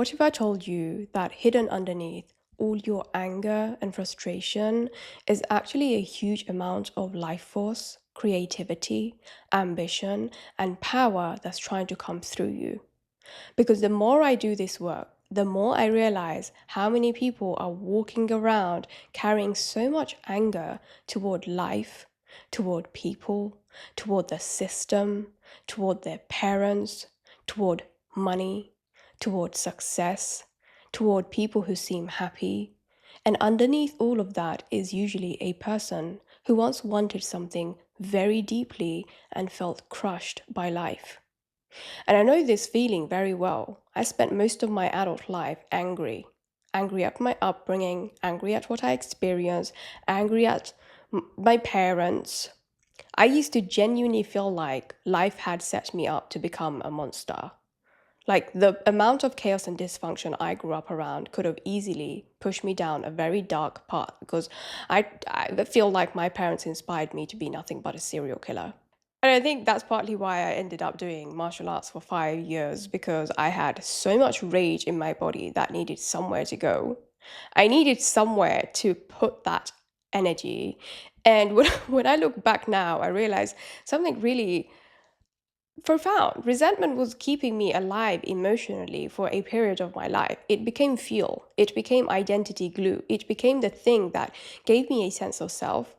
What if I told you that hidden underneath all your anger and frustration is actually a huge amount of life force, creativity, ambition, and power that's trying to come through you? Because the more I do this work, the more I realize how many people are walking around carrying so much anger toward life, toward people, toward the system, toward their parents, toward money, toward success, toward people who seem happy. And underneath all of that is usually a person who once wanted something very deeply and felt crushed by life. And I know this feeling very well. I spent most of my adult life angry. Angry at my upbringing, angry at what I experienced, angry at my parents. I used to genuinely feel like life had set me up to become a monster. Like the amount of chaos and dysfunction I grew up around could have easily pushed me down a very dark path because I feel like my parents inspired me to be nothing but a serial killer. And I think that's partly why I ended up doing martial arts for 5 years because I had so much rage in my body that needed somewhere to go. I needed somewhere to put that energy. And when I look back now, I realize something really profound. Resentment was keeping me alive emotionally for a period of my life. It became fuel, it became identity glue, it became the thing that gave me a sense of self.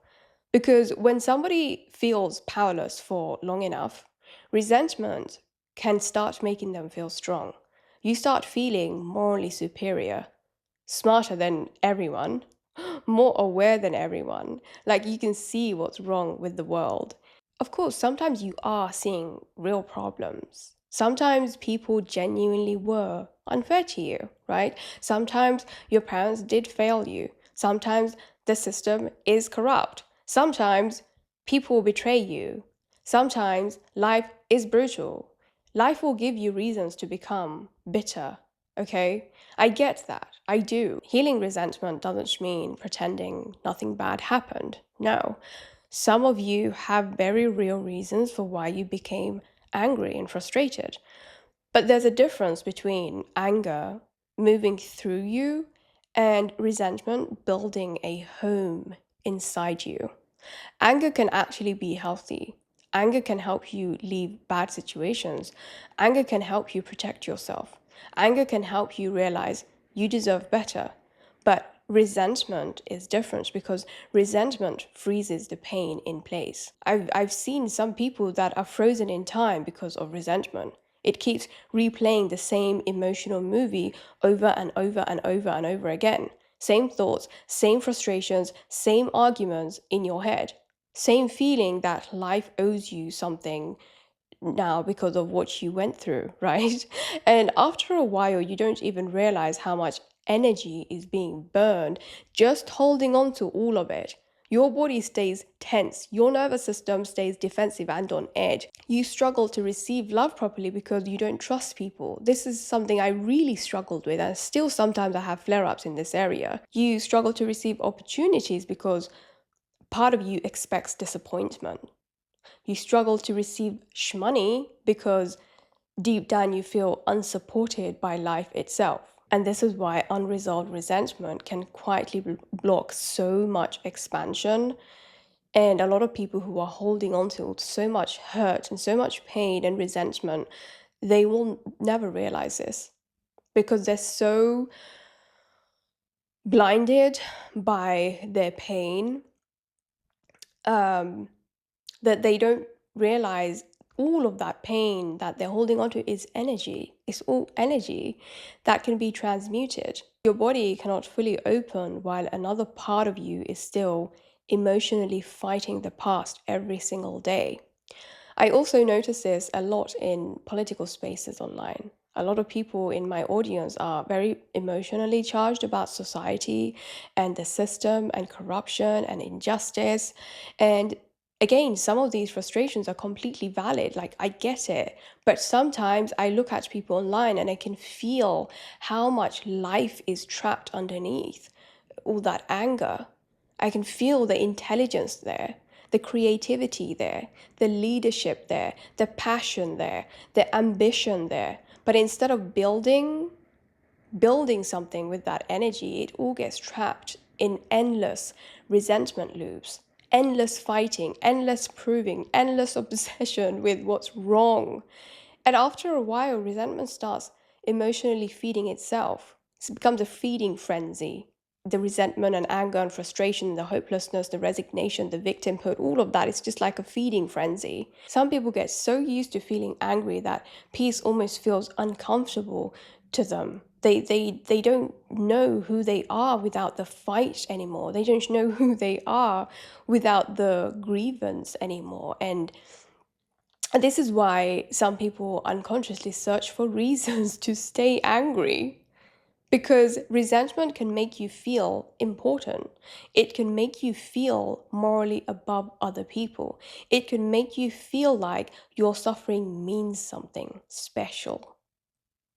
Because when somebody feels powerless for long enough, resentment can start making them feel strong. You start feeling morally superior, smarter than everyone, more aware than everyone. Like you can see what's wrong with the world. Of course, sometimes you are seeing real problems. Sometimes people genuinely were unfair to you, right? Sometimes your parents did fail you. Sometimes the system is corrupt. Sometimes people betray you. Sometimes life is brutal. Life will give you reasons to become bitter, okay? I get that. I do. Healing resentment doesn't mean pretending nothing bad happened. No. Some of you have very real reasons for why you became angry and frustrated. But there's a difference between anger moving through you and resentment building a home inside you. Anger can actually be healthy. Anger can help you leave bad situations. Anger can help you protect yourself. Anger can help you realize you deserve better. But resentment is different because resentment freezes the pain in place. I've seen some people that are frozen in time because of resentment. It keeps replaying the same emotional movie over and over and over and over again. Same thoughts, same frustrations, same arguments in your head. Same feeling that life owes you something now because of what you went through, right? And after a while, you don't even realize how much energy is being burned just holding on to all of it. Your body stays tense, your nervous system stays defensive and on edge. You struggle to receive love properly because you don't trust people. This is something I really struggled with, and still sometimes I have flare ups in this area. You struggle to receive opportunities because part of you expects disappointment. You struggle to receive shmoney because deep down you feel unsupported by life itself. And this is why unresolved resentment can quietly block so much expansion. And a lot of people who are holding on to so much hurt and so much pain and resentment, they will never realize this because they're so blinded by their pain um, that they don't realize all of that pain that they're holding on to is energy. It's all energy that can be transmuted. Your body cannot fully open while another part of you is still emotionally fighting the past every single day. I also notice this a lot in political spaces online. A lot of people in my audience are very emotionally charged about society and the system and corruption and injustice. And again, some of these frustrations are completely valid. Like, I get it. But sometimes I look at people online and I can feel how much life is trapped underneath all that anger. I can feel the intelligence there, the creativity there, the leadership there, the passion there, the ambition there. But instead of building, building something with that energy, it all gets trapped in endless resentment loops, endless fighting, endless proving, endless obsession with what's wrong. And after a while, resentment starts emotionally feeding itself. It becomes a feeding frenzy. The resentment and anger and frustration, the hopelessness, the resignation, the victimhood, all of that is just like a feeding frenzy. Some people get so used to feeling angry that peace almost feels uncomfortable to them. They don't know who they are without the fight anymore. They don't know who they are without the grievance anymore. And this is why some people unconsciously search for reasons to stay angry. Because resentment can make you feel important. It can make you feel morally above other people. It can make you feel like your suffering means something special,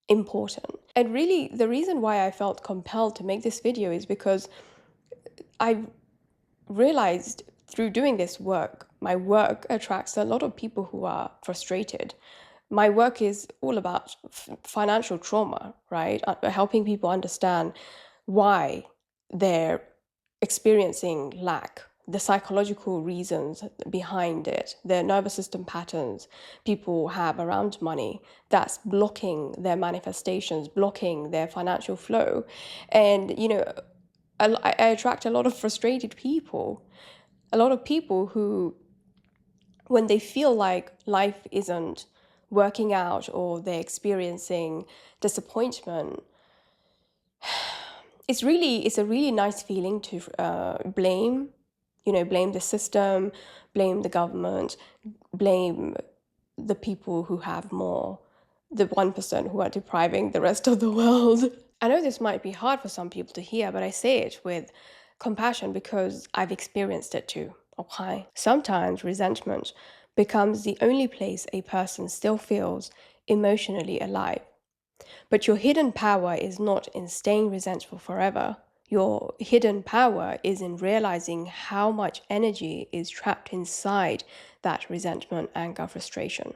important. And really, the reason why I felt compelled to make this video is because I realized through doing this work, my work attracts a lot of people who are frustrated. My work is all about financial trauma, right? Helping people understand why they're experiencing lack, the psychological reasons behind it, the nervous system patterns people have around money that's blocking their manifestations, blocking their financial flow. And, I attract a lot of frustrated people, a lot of people who, when they feel like life isn't working out or they're experiencing disappointment, it's a really nice feeling to blame the system, blame the government, blame the people who have more, the 1% who are depriving the rest of the world. I know this might be hard for some people to hear, but I say it with compassion because I've experienced it too. Okay. Sometimes resentment becomes the only place a person still feels emotionally alive. But your hidden power is not in staying resentful forever. Your hidden power is in realizing how much energy is trapped inside that resentment, anger, frustration.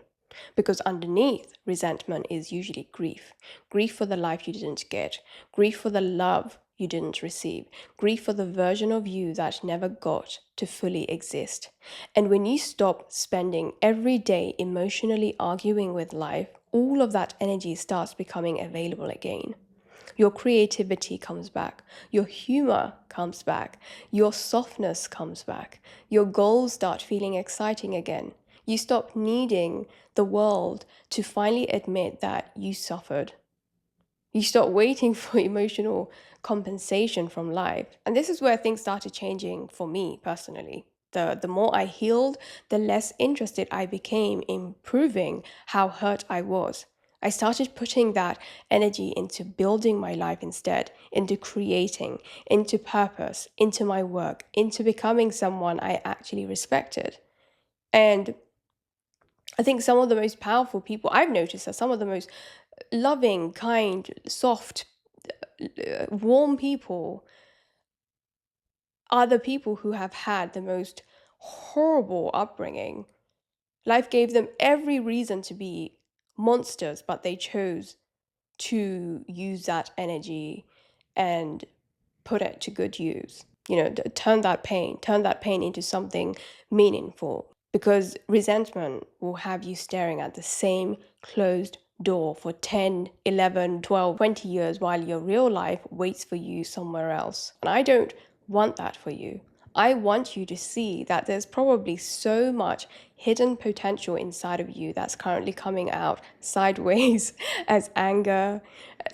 Because underneath resentment is usually grief. Grief for the life you didn't get, grief for the love you didn't receive, grief for the version of you that never got to fully exist. And when you stop spending every day emotionally arguing with life, all of that energy starts becoming available again. Your creativity comes back, your humor comes back, your softness comes back, your goals start feeling exciting again. You stop needing the world to finally admit that you suffered. You stop waiting for emotional compensation from life. And this is where things started changing for me personally. The more I healed, the less interested I became in proving how hurt I was. I started putting that energy into building my life instead, into creating, into purpose, into my work, into becoming someone I actually respected. And I think some of the most powerful people I've noticed are some of the most loving, kind, soft, warm people are the people who have had the most horrible upbringing. Life gave them every reason to be monsters, but they chose to use that energy and put it to good use. Turn that pain into something meaningful. Because resentment will have you staring at the same closed door for 10, 11, 12, 20 years while your real life waits for you somewhere else. And I don't want that for you. I want you to see that there's probably so much hidden potential inside of you that's currently coming out sideways as anger,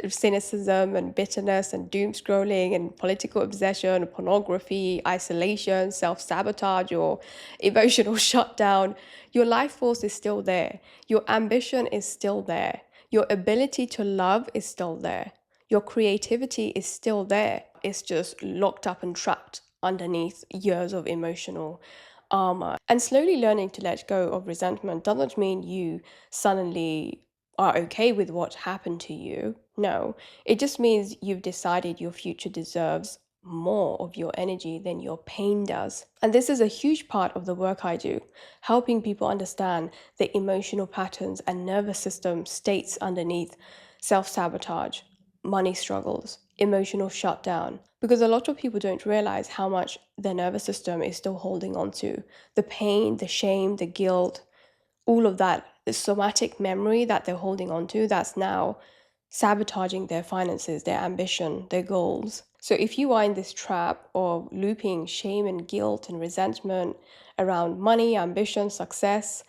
cynicism, and bitterness, and doom scrolling, and political obsession, pornography, isolation, self sabotage, or emotional shutdown. Your life force is still there. Your ambition is still there. Your ability to love is still there. Your creativity is still there. It's just locked up and trapped underneath years of emotional armor. And slowly learning to let go of resentment doesn't mean you suddenly are okay with what happened to you. No, it just means you've decided your future deserves more of your energy than your pain does. And this is a huge part of the work I do, helping people understand the emotional patterns and nervous system states underneath self sabotage, money struggles, emotional shutdown. Because a lot of people don't realize how much their nervous system is still holding on to. The pain, the shame, the guilt, all of that, the somatic memory that they're holding on to, that's now sabotaging their finances, their ambition, their goals. So if you are in this trap of looping shame and guilt and resentment around money, ambition, success,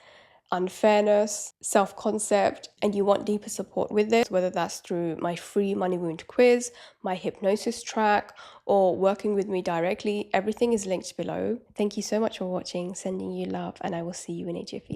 unfairness, self-concept, and you want deeper support with this, whether that's through my free money wound quiz, my hypnosis track, or working with me directly, everything is linked below. Thank you so much for watching, sending you love, and I will see you in a jiffy.